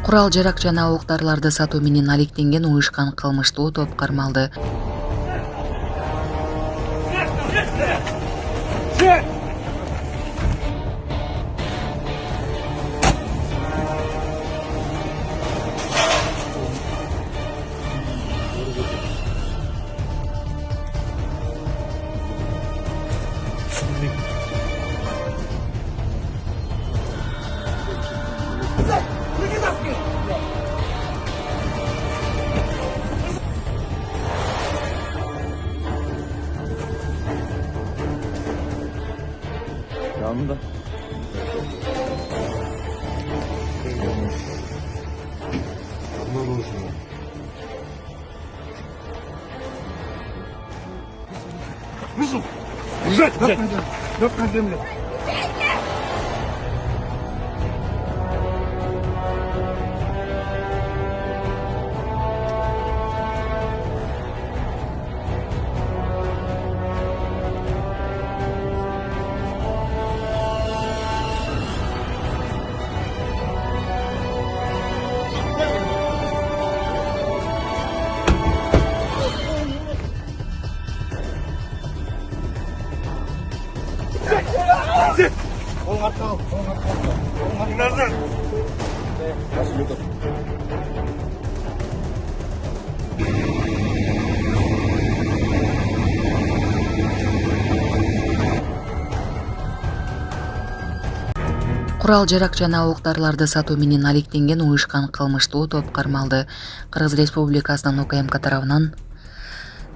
Курал жарак жана ок-дарыларды сатуу менен алектенген уюшкан кылмыштуу топ кармалды. Yanında. Вышел! Лежать! Лёг на землю! Қолың артқа ал, қолың назад. Курал жарак жана ок-дарыларды сатуу менен алектенген уюшкан кылмыштуу топ кармалды. Кыргыз Республикасынын УКМК тарабынан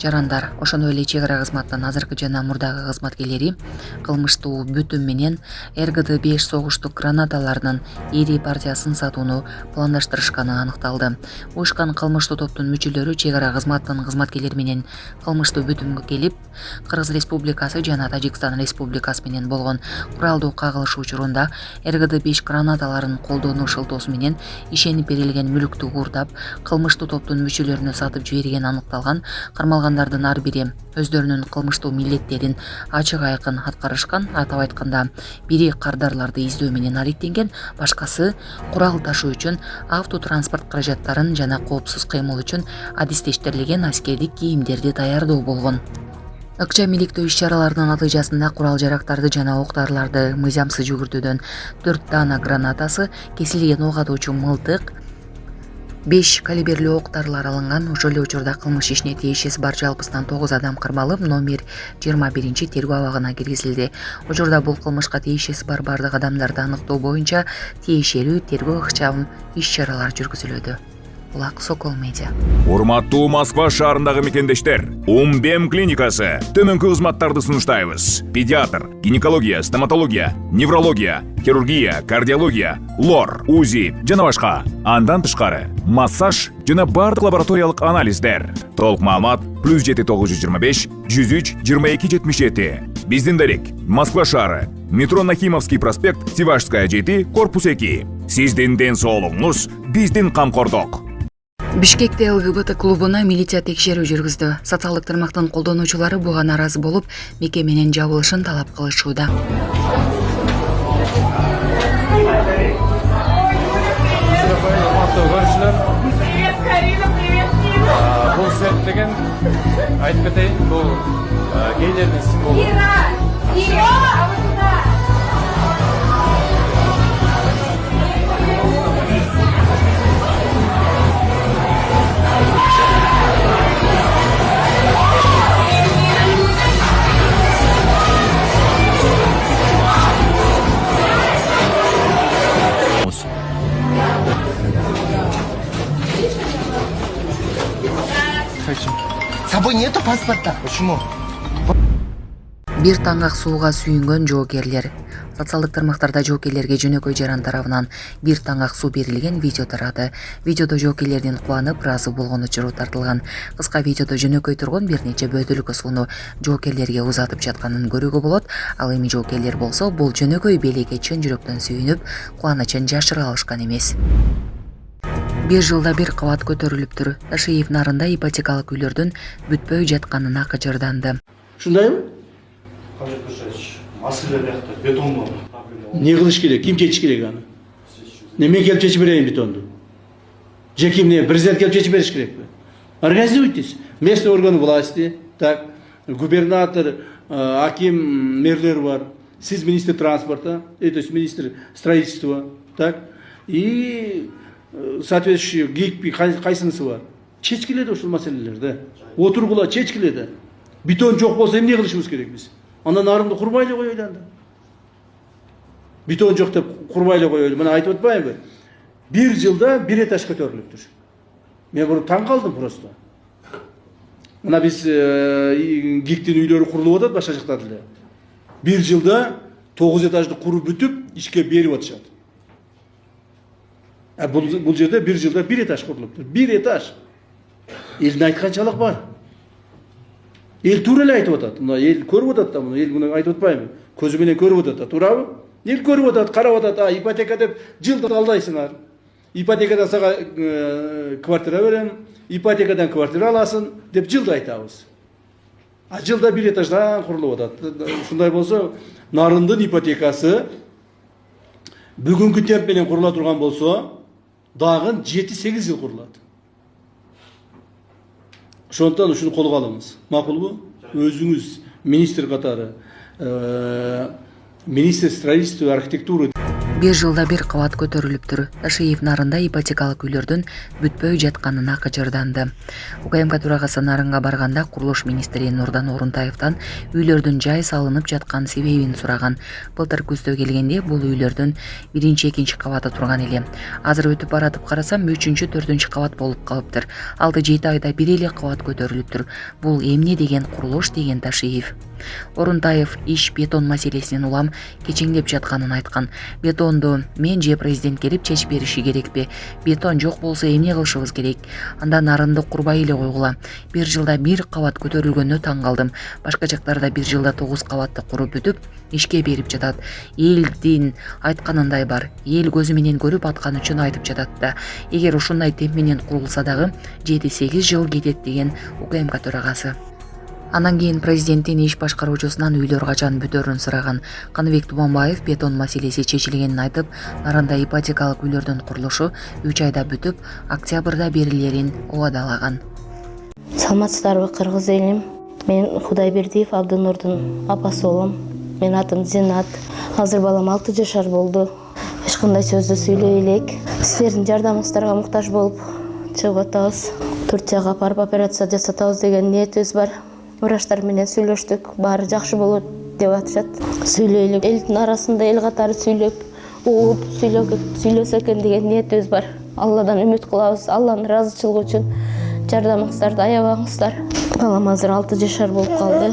жарандар, ошондой эле чек ара кызматынын азыркы жана мурдагы кызматкерлери кылмыштуу бүтүм менен РГД-5 согуштук гранаталарынын ири партиясын сатууну пландаштырышканы аныкталды. Уюшкан кылмыштуу топтун мүчөлөрү чек ара кызматынын кызматкерлери менен кылмыштуу бүтүмгө келип, Кыргыз Республикасы жана Тажикстан Республикасы менен болгон куралдуу кагылыш учурунда РГД-5 гранаталарын колдонуу шылтоосу менен ишенип берилген мүлктү уурдап, кылмыштуу топтун мүчөлөрүнө сатып жибергени аныкталган. Кармалгандардын ар бири өздөрүнүн кылмыштуу милдеттерин ачык айкын аткарышкан. Атап айтканда, бири кардарларды издөө менен алектенген, башкасы курал ташуу үчүн автотранспорт каражаттарын жана коопсуз кыймыл үчүн адистештирилген аскердик кийимдерди даярдоо болгон. Акча миликтөө иш-чараларынын натыйжасында курал жарактарды жана ок-дарыларды мыйзамсыз жүгүртүүдөн 4 дана гранатасы, кесилген ок атуучу мылтык, 5 калибрлүү ок-дарылар алынган. Ошол эле учурда кылмыш ишине тиешеси бар жалпысынан 9 адам кармалып, номер 21 тергөө абагына киргизилди. Учурда бул кылмышка тиешеси бар бардык адамдарды аныктоо боюнча тиешелүү тергөө ыкчам иш-чаралар жүргүзүлүүдө. Улак Сокол Медиа. Урматтуу Москва шаарындагы мекендештер, Умбем клиникасы төмөнкү кызматтарды сунуштайбыз. Педиатр, гинекология, стоматология, неврология, хирургия, кардиология, лор, УЗИ жана башка. Андан тышкары массаж жана бардык лабораториялык анализдер. Толук маалымат +7 925 103 22 77. Биздин дарек Москва шаары, метро Нахимовский проспект, Сивашская 7, корпус 2. Сиздин ден соолугуңуз биздин камкордук. Бишкекте ЛГБТ клубуна милиция текшерүү жүргүздү. Социалдык тармактын колдонуучулары буга наразы болуп, мекеменин жабылышын талап кылышууда. Бул свет деген айтып кетейин, бул гейлердин символу. С собой нету паспорта? Почему? Бир таңгак сууга сүйүнгөн жоокерлер. Социалдык тармактарда жоокерлерге жөнөкөй жаран тарабынан бир таңгак суу берилген видео тарады. Видеодо жоокерлердин кубанып, ыраазы болгон учуру тартылган. Кыска видеодо жөнөкөй тургон бир нече бөтөлкө сууну жоокерлерге узатып жатканын көрүүгө болот. Ал эми жоокерлер болсо бул жөнөкөй белекке чын жүрөктөн сүйүнүп, кубанычын жашыра алышкан эмес. 1 жылда бир кабат көтөрүлүптүр. Ташиев нарында ипотекалык үйлөрдүн бүтпөй жатканына кычырданды. Ушундайбы? Маселе биякта бетондо. Не кылыш керек? Ким чечиш керек аны? Неме келип чечип берейин бетонду? Жеке эмне президент келип чечип бериш керекпи? Организуйтесь. Местный орган власти, так, губернатор, аким, мэрлер бар, сиз министр транспорта, то есть министр строительства, так, и соответствующий ГИКПи кайсынысы бар. Чечкиледи ушул маселелерди. Отургула чечкиледи. Бетон жок болсо эмне кылышыбыз керек биз? Андан нарынды курбай эле коелу анда. Бетон жок деп курбай эле коелу. Мына айтып атпаймынбы? Bir жылда bir этаж көтөрүлүптүр. Мен буну таң калдым просто. Мына биз ГИКтин үйлөрү курулуп атат башка жактарда эле. Bir жылда 9 этажды куруп бүтүп, ишке берип атышат. Бул жерде bir жылда bir этаж курулуптур. Bir этаж. Элдин айтканчалык бар. Эл туура эле айтып атат. Мына эл көрүп атат да, муну эл муну айтып атпаймынбы? Көзү менен көрүп атат, туурабы? Эл көрүп атат, карап атат, ипотека деп жылда алдайсыңар. Ипотекадан сага квартира берем, ипотекадан квартира аласың деп жылда айтабыз. А жылда bir этаждан курулуп атат. Ушундай болсо, нарындын ипотекасы бүгүнкү темп менен курула турган болсо, дагы 7-8 жыл курулат. Ошондон ушуну колго алабыз. Макулбу? Өзүңүз министр катары, министр строительства и архитектуры. Bir жылда bir кабат көтөрүлүптүр. Ташиев нарында ипотекалык үйлөрдүн бүтпөй жатканына кычырданды. УКМК төрагасы нарынга барганда курулуш министри Нурдан Орунтаевден үйлөрдүн жай салынып жаткан себебин сураган. Былтыр күздө келгенде бул үйлөрдүн 1-2 кабаты турган эле. Азыр өтүп баратып карасам 3-4 кабат болуп калыптыр. 6-7 айда бир эле кабат көтөрүлүптүр. Бул эмне деген курулуш деген Ташиев. Орунтаев иш бетон маселесинин улам кечеңдеп жатканын айткан. Бетонду мен же президент келип чечип бериши керекпи? Бетон жок болсо эмне кылышыбыз керек? Анда нарынды курбай эле койгула. Bir жылда bir кабат көтөрүлгөнүнө таң калдым. Башка жактарда bir жылда 9 кабатты куруп бүтүп, ишке берип жатат. Элдин айтканындай бар. Эл көзү менен көрүп аткан үчүн айтып жатат да. Эгер ушундай темп менен курулса дагы 7-8 жыл кетет деген УКМК төрагасы. Анан кийин президенттин иш башкаруучусунан үйлөр качан бүтөрүн сураган. Каныбек Туманбаев бетон маселеси чечилгенин айтып, нарында ипотекалык үйлөрдүн курулушу 3 айда бүтүп, октябрда берилерин убадалаган. Саламатсыздарбы, кыргыз элим? Мен Кудайбердиев Абдынурдун апасы болом. Мен атым Зинат. Азыр балам 6 жашар болду. Эч кандай сөздү сүйлөй элек. Силердин жардамыңыздарга муктаж болуп чыгып атабыз. Турцияга барып операция жасатабыз деген ниетибиз бар. Врачтар менен сүйлөштүк, баары жакшы болот деп атышат. Сүйлөйлү, элдин арасында эл катары сүйлөп, угуп сүйлөсө экен деген ниетибиз бар. Алладан үмүт кылабыз, Алланын ыраазычылыгы үчүн жардамыңыздарды аябаңыздар. Балам азыр 6 жашар болуп калды.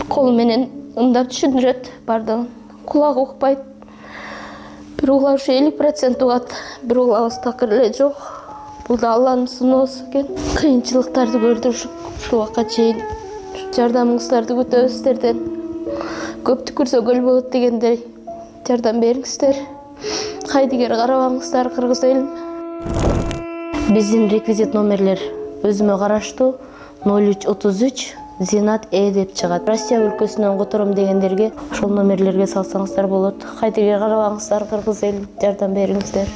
Колу менен ымдап түшүндүрөт бардыгын. Кулагы укпайт. Бир угулар ушу 50% угат, бир угулабыз такыр эле жок. Бул да Алланын сыноосу экен. Кыйынчылыктарды көрдүк ушул убакка чейин. Жардамыңыздарды күтөбүз сиздерден. Көп түкүрсө көл болот дегендей жардам бериңиздер. Кайдыгер карабаңыздар, кыргыз элим. Биздин реквизит номерлер өзүмө караштуу 0333 Зинат деп чыгат. Россия өлкөсүнөн котором дегендерге ошол номерлерге салсаңыздар болот. Кайдыгер карабаңыздар, кыргыз элим, жардам бериңиздер.